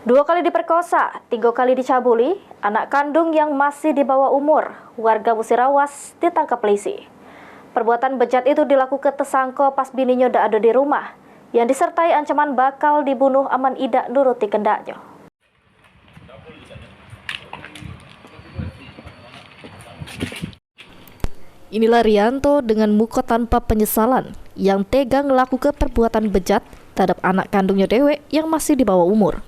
2 kali diperkosa, 3 kali dicabuli, anak kandung yang masih di bawah umur, warga Musirawas ditangkap polisi. Perbuatan bejat itu dilakukan tersangka pas bininya dak ada di rumah, yang disertai ancaman bakal dibunuh aman idak nuruti kendaknya. Inilah Rianto dengan muka tanpa penyesalan yang tega melakukan perbuatan bejat terhadap anak kandungnya dewek yang masih di bawah umur.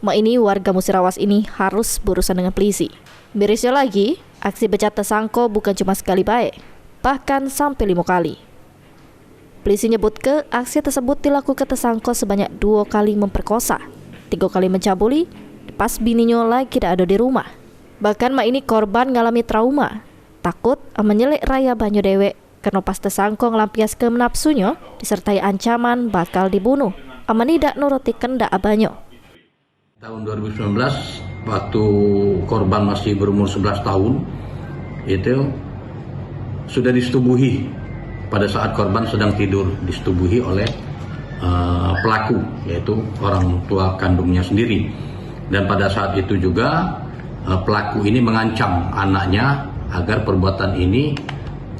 Mak ini warga Musirawas ini harus berurusan dengan polisi. Mirisnya lagi, aksi bejat tersangka bukan cuma sekali baik, bahkan sampai 5 kali. Polisi nyebut ke aksi tersebut dilakukan tersangka sebanyak 2 kali memperkosa, 3 kali mencabuli, pas bininya lagi tidak ada di rumah. Bahkan mak ini korban ngalami trauma, takut menyelek raya banyu dewek karena pas tersangka ngelampias ke nafsunya disertai ancaman bakal dibunuh. Aman tidak nuruti kendak abanyo. Tahun 2019, waktu korban masih berumur 11 tahun, itu sudah disetubuhi pada saat korban sedang tidur, disetubuhi oleh pelaku, yaitu orang tua kandungnya sendiri. Dan pada saat itu juga pelaku ini mengancam anaknya agar perbuatan ini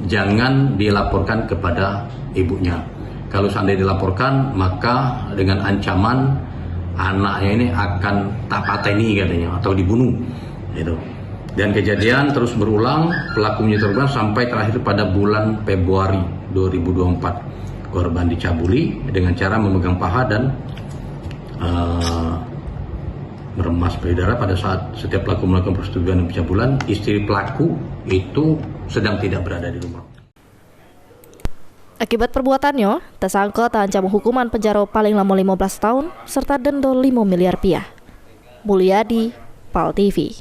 jangan dilaporkan kepada ibunya. Kalau seandainya dilaporkan, maka dengan ancaman anaknya ini akan tak pateni katanya atau dibunuh gitu. Dan kejadian terus berulang, pelaku menyetorkan sampai terakhir pada bulan Februari 2024 korban dicabuli dengan cara memegang paha dan meremas payudara. Pada saat setiap pelaku melakukan persetubuhan dan pencabulan, istri pelaku itu sedang tidak berada di rumah. Akibat perbuatannya, tersangka terancam hukuman penjara paling lama 15 tahun serta denda 5 miliar rupiah. Mulyadi, PAL TV.